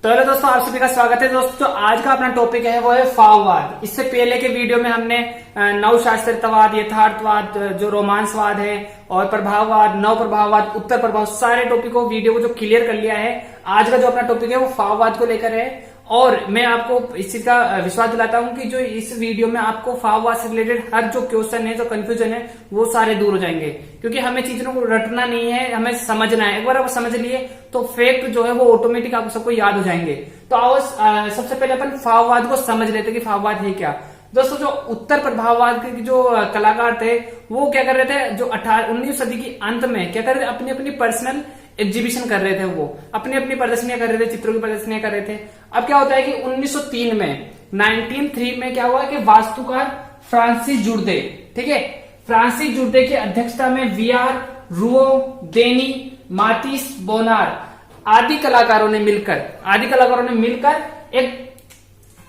तो हेलो दोस्तों, आप सभी का स्वागत है। दोस्तों आज का अपना टॉपिक है वो है फाववाद। इससे पहले के वीडियो में हमने नवशास्त्रीयतावाद, यथार्थवाद, जो रोमांसवाद है और प्रभाववाद, नव प्रभाववाद, उत्तर प्रभाव, सारे टॉपिक को वीडियो को जो क्लियर कर लिया है। आज का जो अपना टॉपिक है वो फाववाद को लेकर है और मैं आपको इस चीज का विश्वास दिलाता हूं कि जो इस वीडियो में आपको फाववाद से रिलेटेड हर जो क्वेश्चन है, जो कंफ्यूजन है, वो सारे दूर हो जाएंगे। क्योंकि हमें चीजों को रटना नहीं है, हमें समझना है। एक बार आप समझ लिए तो फैक्ट जो है वो ऑटोमेटिक आपको सबको याद हो जाएंगे। तो आओ सबसे पहले अपन फाववाद को समझ लेते कि फाववाद है क्या। दोस्तों जो उत्तर प्रभाववाद के जो कलाकार थे वो क्या कर रहे थे, जो 19वीं सदी की अंत में क्या कर रहे थे, अपनी अपनी पर्सनल एग्जीबिशन कर रहे थे। वो अपनी अपनी प्रदर्शनियां कर रहे थे, चित्रों की प्रदर्शनियां कर रहे थे। अब क्या होता है कि 1903 में 1903 में क्या हुआ कि वास्तुकार फ्रांसिस जुर्दे, ठीक है, फ्रांसिस जुर्दे की अध्यक्षता में वीआर, रुओ, देनी, मातिस, बोनार आदि कलाकारों ने मिलकर एक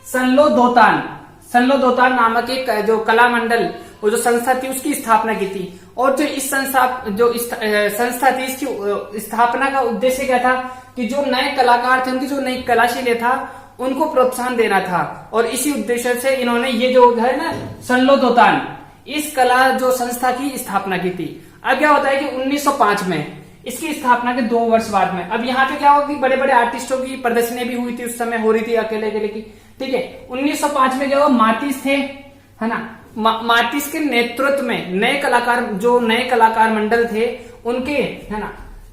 सनलो दोतान नामक एक जो कला मंडल वो जो संस्था थी उसकी स्थापना की थी। और जो इस संस्था थी, इसकी स्थापना का उद्देश्य क्या था कि जो नए कलाकार थे, उनकी जो नई कलाशीले था, उनको प्रोत्साहन देना था। और इसी उद्देश्य से इन्होंने ये जो है ना सनलो दोतान, इस कला जो संस्था की स्थापना की थी। अब क्या होता है कि 1905 में इसकी स्थापना के 2 वर्ष बाद में अब यहाँ पे क्या होगा कि बड़े बड़े आर्टिस्टों की प्रदर्शनी भी हुई थी, उस समय हो रही थी अकेले अकेले की, ठीक है। 1905 में क्या हुआ, मातिस थे, है ना, मातिस के नेतृत्व में नए कलाकार मंडल थे, उनके, है ना,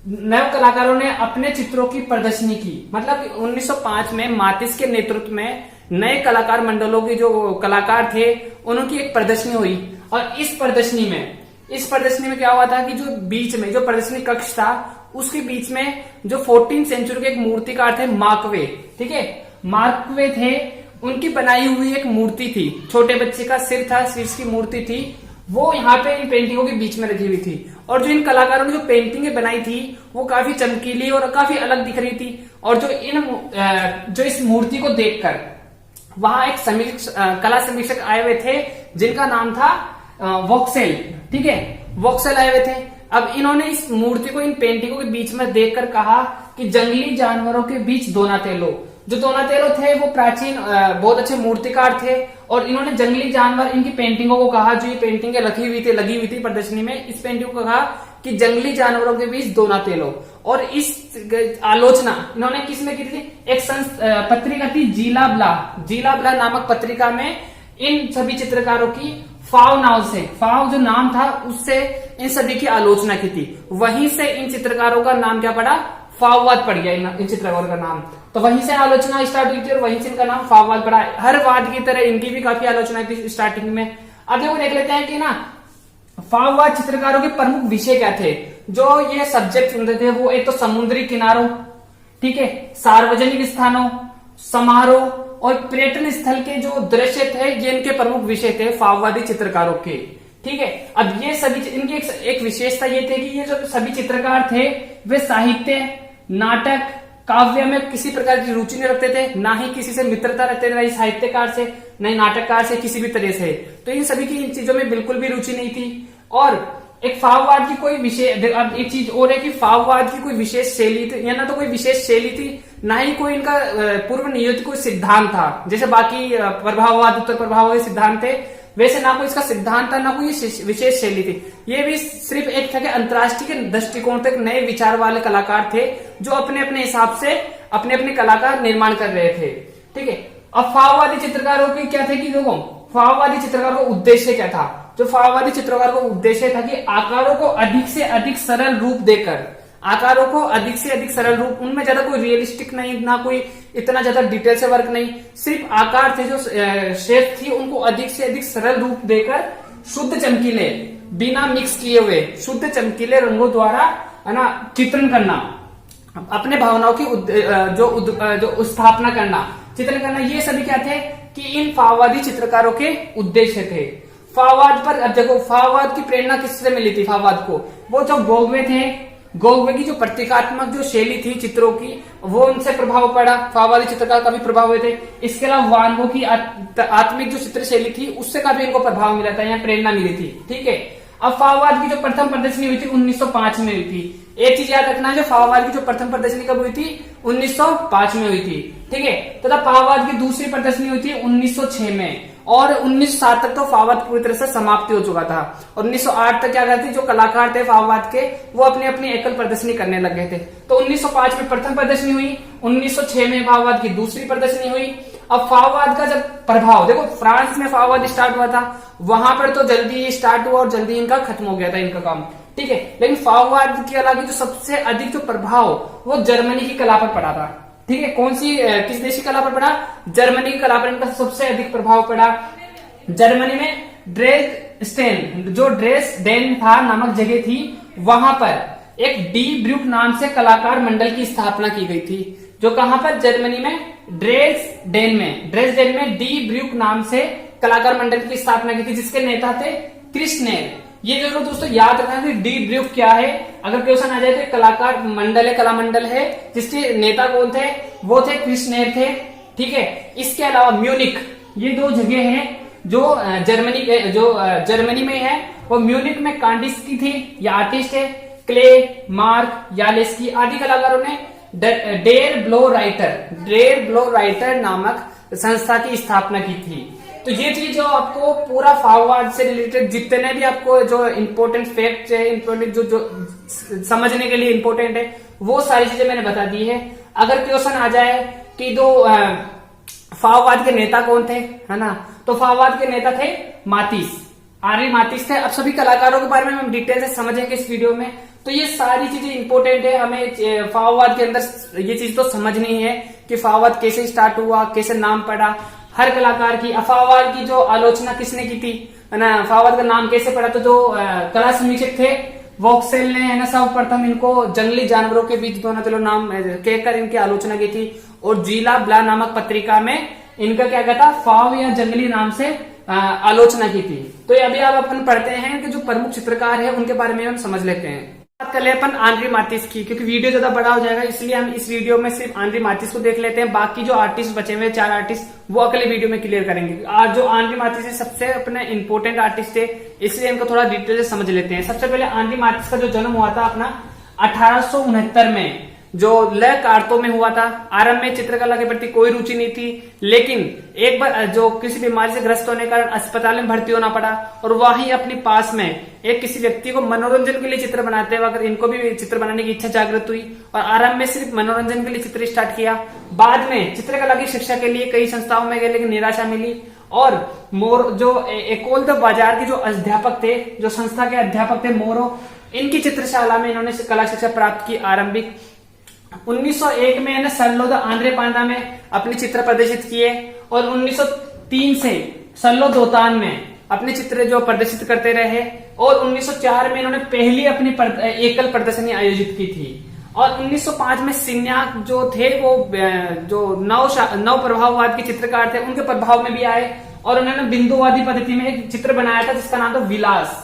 नए कलाकारों ने अपने चित्रों की प्रदर्शनी की। मतलब 1905 में मातिस के नेतृत्व में नए कलाकार मंडलों के जो कलाकार थे उनकी एक प्रदर्शनी हुई। और इस प्रदर्शनी में क्या हुआ था कि जो बीच में जो प्रदर्शनी कक्ष था उसके बीच में जो 14वीं सेंचुरी के एक मूर्तिकार थे मार्कवे, ठीक है, मार्कवे थे, उनकी बनाई हुई एक मूर्ति थी। छोटे बच्चे का सिर था, सिर की मूर्ति थी, वो यहाँ पे इन पेंटिंगों के बीच में रखी हुई थी। और जो इन कलाकारों ने जो पेंटिंगें बनाई थी वो काफी चमकीली और काफी अलग दिख रही थी। और जो इस मूर्ति को देखकर वहां एक कला समीक्षक आए हुए थे जिनका नाम था वोक्सेल, ठीक है, वोक्सेल आए हुए थे। अब इन्होंने इस मूर्ति को इन पेंटिंगों के बीच में देखकर कहा कि जंगली जानवरों के बीच दोनातेलो, जो दोनातेलो थे वो प्राचीन बहुत अच्छे मूर्तिकार थे। और इन्होंने जंगली जानवर, इनकी पेंटिंगों को कहा, जो ये पेंटिंगें लगी हुई थी प्रदर्शनी में, इस पेंटिंग को कहा कि जंगली जानवरों के बीच दोनातेलो। और इस आलोचना इन्होंने किस में की थी, एक पत्रिका थी जीला ब्ला नामक पत्रिका में इन सभी चित्रकारों की फाव जो नाम था उससे इन सभी की आलोचना की थी। वहीं से इन चित्रकारों का नाम क्या पड़ा, फाववाद पड़ गया इन चित्रकारों का नाम। तो वहीं से आलोचना स्टार्ट हुई थी और वहीं से इनका नाम फाववाद पड़ा। हर वाद की तरह इनकी भी काफी आलोचना थी स्टार्टिंग में। अब देखो देख लेते हैं कि ना फाववाद चित्रकारों के प्रमुख विषय क्या थे। जो ये सब्जेक्ट चुनते थे वो एक तो समुद्री किनारों, ठीक है, सार्वजनिक स्थानों, समारोह और पर्यटन स्थल के जो दृश्य थे, ये इनके प्रमुख विषय थे फाववादी चित्रकारों के, ठीक है। अब ये सभी इनकी एक विशेषता ये थे कि ये जो सभी चित्रकार थे वे साहित्य, नाटक, काव्य में किसी प्रकार की रुचि नहीं रखते थे, ना ही किसी से मित्रता रखते थे, ना ही साहित्यकार से, ना ही नाटककार से, किसी भी तरह से। तो इन सभी की इन चीजों में बिल्कुल भी रुचि नहीं थी। और एक फाववाद की कोई विशेष, अब एक चीज और है कि फाववाद की कोई विशेष शैली थी, या ना तो कोई विशेष शैली थी, ना ही कोई इनका पूर्व नियोजित कोई सिद्धांत था। जैसे बाकी प्रभाववाद, उत्तर प्रभाववादी सिद्धांत थे, वैसे ना कोई इसका सिद्धांत था, ना कोई विशेष शैली थी। ये भी सिर्फ एक था कि अंतर्राष्ट्रीय दृष्टिकोण तक नए विचार वाले कलाकार थे जो अपने अपने हिसाब से अपने अपने कलाकार निर्माण कर रहे थे, ठीक है। अब फाववादी चित्रकारों की क्या थे कि देखो, फाववादी चित्रकारों का उद्देश्य क्या था। जो फाववादी चित्रकार का उद्देश्य था कि आकारों को अधिक से अधिक सरल रूप देकर, आकारों को अधिक से अधिक सरल रूप, उनमें ज्यादा कोई रियलिस्टिक नहीं, ना कोई इतना ज्यादा डिटेल से वर्क नहीं, सिर्फ आकार थे जो शेप थी उनको अधिक से अधिक सरल रूप देकर शुद्ध चमकीले, बिना मिक्स किए हुए शुद्ध चमकीले रंगों द्वारा, है ना, चित्रण करना, अपने भावनाओं की जो स्थापना करना, चित्रण करना, ये सभी क्या थे कि इन फाववादी चित्रकारों के उद्देश्य थे। फाववाद पर अब देखो, फाववाद की प्रेरणा किससे मिली थी फाववाद को, वो जो गोगवे थे, गोगवे की जो प्रतीकात्मक जो शैली थी चित्रों की, वो उनसे प्रभाव पड़ा, फाववादी चित्रकार का भी प्रभाव हुए थे। इसके अलावा वान गो की आत्मिक जो चित्र शैली थी उससे काफी इनको प्रभाव मिला था या प्रेरणा मिली थी, ठीक है। अब फाववाद की जो प्रथम प्रदर्शनी हुई थी 1905 में हुई थी। एक चीज याद रखना, जो फाववाद की जो प्रथम प्रदर्शनी कब हुई थी? 1905 में हुई थी, ठीक है। तथा फाववाद की दूसरी प्रदर्शनी हुई थी 1906 में, और 1907 तक तो फाववाद पूरी तरह से समाप्ति हो चुका था। और 1908 तक क्या करते, जो कलाकार थे फाववाद के, वो अपनी अपनी एकल प्रदर्शनी करने लग गए थे। तो 1905 में प्रथम प्रदर्शनी हुई, 1906 में फाववाद की दूसरी प्रदर्शनी हुई। अब फाववाद का जब प्रभाव देखो, फ्रांस में फाववाद स्टार्ट हुआ था, वहां पर तो जल्दी स्टार्ट हुआ और जल्दी इनका खत्म हो गया था इनका काम, ठीक है। लेकिन फाववाद के अलावा जो सबसे अधिक जो प्रभाव वो जर्मनी की कला पर पड़ा था, ठीक है। कौन सी किस देश की कला पर पड़ा? जर्मनी की कला पर इनका सबसे अधिक प्रभाव पड़ा। जर्मनी में ड्रेसडेन, जो ड्रेसडेन था नामक जगह थी, वहां पर एक डी ब्रूक नाम से कलाकार मंडल की स्थापना की गई थी। जो कहां पर? जर्मनी में ड्रेसडेन में डी ब्रूक नाम से कलाकार मंडल की स्थापना की थी, जिसके नेता थे कृष्णेर। ये जरूर दोस्तों याद रखना कि डी ब्रूक क्या है, अगर क्वेश्चन आ जाए तो कलाकार मंडल है, कला मंडल है, जिसके नेता कौन थे? वो थे कृष्णेर थे, ठीक है। इसके अलावा म्यूनिक, ये दो जगह हैं जो जर्मनी में है। वो म्यूनिक में कांडिस्की थी, ये आर्टिस्ट है, क्ले, मार्क, यालेस्की आदि कलाकारों ने डेर ब्लो राइटर नामक संस्था की स्थापना की थी। तो ये चीज जो आपको पूरा फाववाद से रिलेटेड जितने भी आपको जो इम्पोर्टेंट फैक्ट है, इम्पोर्टेंट जो समझने के लिए इम्पोर्टेंट है, वो सारी चीजें मैंने बता दी है। अगर क्वेश्चन आ जाए कि दो फाववाद के नेता कौन थे, है ना, तो फाववाद के नेता थे मातिस, आर्य मातिस थे। अब सभी कलाकारों के बारे में हम डिटेल से समझेंगे इस वीडियो में। तो ये सारी चीजें इंपॉर्टेंट है, हमें फाववाद के अंदर ये चीज तो समझनी है कि फाववाद कैसे स्टार्ट हुआ, कैसे नाम पड़ा हर कलाकार की। फाववाद की जो आलोचना किसने की थी, है ना, फाववाद का नाम कैसे पड़ा? तो जो कला समीक्षक थे वोक्सेल ने, है ना, सर्वप्रथम इनको जंगली जानवरों के बीच दोनों चलो नाम कहकर इनकी आलोचना की थी। और जीला ब्ला नामक पत्रिका में इनका क्या कहता, फाव या जंगली नाम से आलोचना की थी। तो अभी आप अपन पढ़ते हैं कि जो प्रमुख चित्रकार है उनके बारे में हम समझ लेते हैं। बात कर ले अपन आंद्रे मातिस की, क्योंकि वीडियो ज्यादा बड़ा हो जाएगा, इसलिए हम इस वीडियो में सिर्फ आंद्रे मातिस को देख लेते हैं। बाकी जो आर्टिस्ट बचे हुए 4 आर्टिस्ट वो अगले वीडियो में क्लियर करेंगे। आज जो आंद्रे मातिस है सबसे अपने इंपॉर्टेंट आर्टिस्ट है, इसलिए इनको थोड़ा डिटेल से समझ लेते हैं। सबसे पहले आंद्रे मातिस का जो जन्म हुआ था अपना 1869 में, जो ल कार्तो में हुआ था। आरंभ में चित्रकला के प्रति कोई रुचि नहीं थी, लेकिन एक बार जो किसी बीमारी से ग्रस्त होने के कारण अस्पताल में भर्ती होना पड़ा, और वहीं अपनी पास में एक किसी व्यक्ति को मनोरंजन के लिए चित्र बनाते वक्त इनको भी चित्र बनाने की इच्छा जागृत हुई, और आरंभ में सिर्फ मनोरंजन के लिए चित्र स्टार्ट किया। बाद में चित्रकला की शिक्षा के लिए कई संस्थाओं में गए, लेकिन निराशा मिली, और जो एकोल द बाजार के जो अध्यापक थे, जो संस्था के अध्यापक थे मोरो, इनकी चित्रशाला में इन्होंने कला शिक्षा प्राप्त की आरंभिक। 1901 में सर्लो द आंद्रे पांडा में अपने चित्र प्रदर्शित किए, और 1903 से सर्लो दोतान में अपने चित्र जो प्रदर्शित करते रहे, और 1904 में इन्होंने पहली अपनी एकल प्रदर्शनी आयोजित की थी। और 1905 में सिन्याक जो थे वो जो नव प्रभाववाद के चित्रकार थे, उनके प्रभाव में भी आए, और उन्होंने बिंदुवादी पद्धति में एक चित्र बनाया था जिसका नाम था विलास।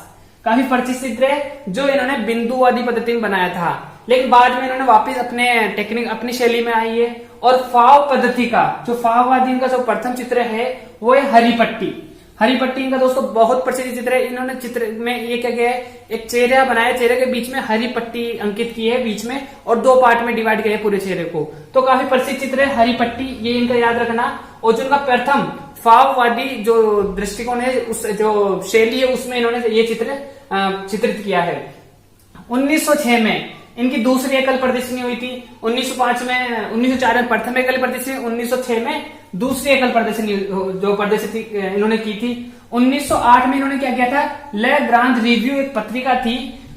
काफी परिचित चित्र है जो इन्होंने बिंदुवादी पद्धति में बनाया था, लेकिन बाद में इन्होंने वापस अपने टेक्निक अपनी शैली में आई है। और फाव पद्धति का जो फाववादी इनका जो प्रथम चित्र है वो है हरिपट्टी। हरिपट्टी इनका दोस्तों बहुत प्रसिद्ध चित्र है। इन्होंने चित्र में ये क्या किया है, एक चेहरा बनाया, चेहरे के बीच में हरी पट्टी अंकित की है बीच में, और 2 पार्ट में डिवाइड किया है पूरे चेहरे को। तो काफी प्रसिद्ध चित्र है हरिपट्टी, ये इनका याद रखना। और जो इनका प्रथम फाववादी जो दृष्टिकोण है, उस जो शैली है, उसमें इन्होंने ये चित्र चित्रित किया है। 1906 में इनकी दूसरी एकल प्रदर्शनी हुई थी। 1904 में प्रथम एकल प्रदर्शनी, 1906 में दूसरी एकल प्रदर्शनी जो प्रदर्शित इन्होंने की थी। 1908 में इन्होंने क्या किया था, ले ग्रांड रिव्यू एक पत्रिका थी,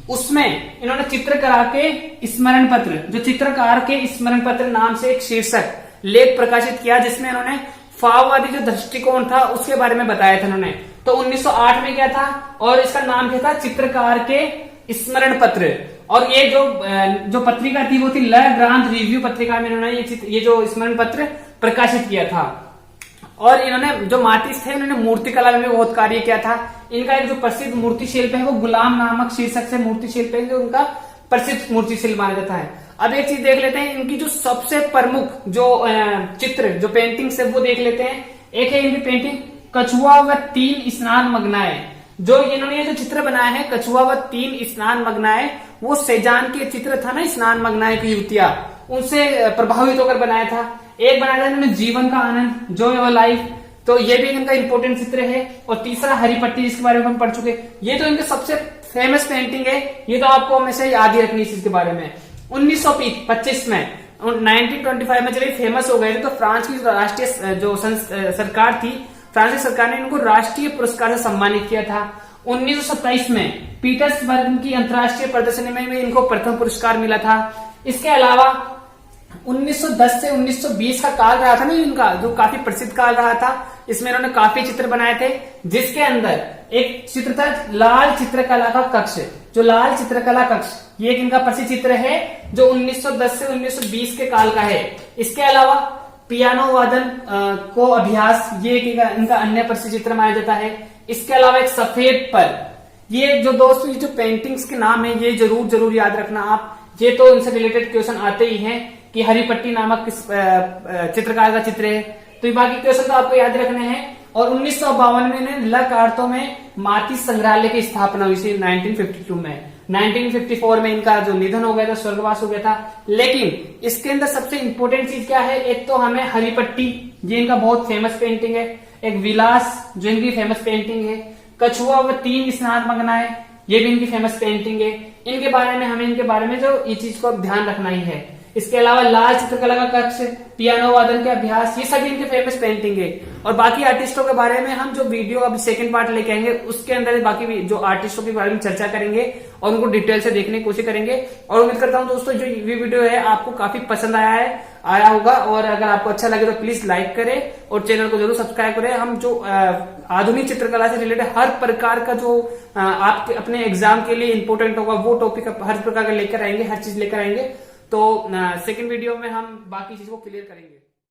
उसमें इन्होंने चित्रकार के स्मरण पत्र, जो चित्रकार के स्मरण पत्र नाम से एक शीर्षक लेख प्रकाशित किया, जिसमें इन्होंने फाववादी जो दृष्टिकोण था उसके बारे में बताया था इन्होंने। तो 1908 में क्या था, और इसका नाम क्या था, चित्रकार के स्मरण पत्र। और ये जो पत्रिका थी वो थी ल ग्रांड रिव्यू पत्रिका में इन्होंने ये जो स्मरण पत्र प्रकाशित किया था। और इन्होंने जो मातिस थे उन्होंने मूर्ति कला में बहुत कार्य किया था। इनका एक जो प्रसिद्ध मूर्ति शिल्प है वो गुलाम नामक शीर्षक से मूर्ति शिल्प है, जो उनका प्रसिद्ध मूर्ति शिल्प माना जाता है। अब एक चीज देख लेते हैं, इनकी जो सबसे प्रमुख जो चित्र जो पेंटिंग्स है वो देख लेते हैं। एक है इनकी पेंटिंग कछुआ व 3 स्नान मग्नाएं। जो इन्होंने ये जो चित्र बनाया है कछुआ व 3 स्नान मग्नाएं, वो सेजान के चित्र था ना, स्नान मग्नायक युवतियां, उनसे प्रभावित होकर बनाया था। एक बनाया था इन्होंने जीवन का आनंद, जॉय ऑफ लाइफ, तो ये भी इनका इंपॉर्टेंट चित्र है। और तीसरा हरिपट्टी, जिसके बारे में हम पढ़ चुके, ये तो इनके सबसे फेमस पेंटिंग है, ये तो आपको हमेशा याद ही रखनी है इसके बारे में। 1925 में 1925 में जब ये फेमस हो गए थे, तो फ्रांस की राष्ट्रीय जो सरकार थी, फ्रांस की सरकार ने इनको राष्ट्रीय पुरस्कार से सम्मानित किया था। 1927 में पीटर्सबर्ग की अंतर्राष्ट्रीय प्रदर्शनी में इनको प्रथम पुरस्कार मिला था। इसके अलावा 1910 से 1920 का काल रहा था ना इनका, जो काफी प्रसिद्ध काल रहा था, इसमें इन्होंने काफी चित्र बनाए थे, जिसके अंदर एक चित्र था लाल चित्रकला का कक्ष। जो लाल चित्रकला कक्ष, ये एक इनका प्रसिद्ध चित्र है जो 1910 से 1920 के काल का है। इसके अलावा पियानो वादन को अभ्यास, ये इनका अन्य प्रसिद्ध चित्र माना जाता है। इसके अलावा एक सफेद पर, ये जो दोस्तों जो पेंटिंग्स के नाम है, ये जरूर याद रखना आप, ये तो इनसे रिलेटेड क्वेश्चन आते ही हैं कि हरिपट्टी नामक किस चित्रकार का चित्र है, तो ये बाकी क्वेश्चन तो आपको याद रखने हैं। और 1952 में इन्हें ला कार्तो में मातिस संग्रहालय की स्थापना हुई थी 1952 में। 1954 में इनका जो निधन हो गया था, स्वर्गवास हो गया था। लेकिन इसके अंदर सबसे इंपॉर्टेंट चीज क्या है, एक तो हमें हरिपट्टी, ये इनका बहुत फेमस पेंटिंग है। एक विलास, जो इनकी फेमस पेंटिंग है। कछुआ व 3 स्नान मग्नाएं, ये भी इनकी फेमस पेंटिंग है। इनके बारे में हमें इनके बारे में जो ये चीज को ध्यान रखना ही है। इसके अलावा लाल चित्रकला का कक्ष, पियानो वादन के अभ्यास, ये सभी इनके फेमस पेंटिंग है। और बाकी आर्टिस्टों के बारे में हम जो वीडियो अभी सेकंड पार्ट लेके आएंगे, उसके अंदर बाकी जो आर्टिस्टों के बारे में चर्चा करेंगे और उनको डिटेल से देखने की कोशिश करेंगे। और उम्मीद करता हूं दोस्तों जो ये वीडियो है आपको काफी पसंद आया होगा, और अगर आपको अच्छा लगे तो प्लीज लाइक करें और चैनल को जरूर सब्सक्राइब करें। हम जो आधुनिक चित्रकला से रिलेटेड हर प्रकार का जो आपके अपने एग्जाम के लिए इंपॉर्टेंट होगा, वो टॉपिक हर प्रकार का लेकर आएंगे, हर चीज लेकर आएंगे। तो सेकंड वीडियो में हम बाकी चीज को क्लियर करेंगे।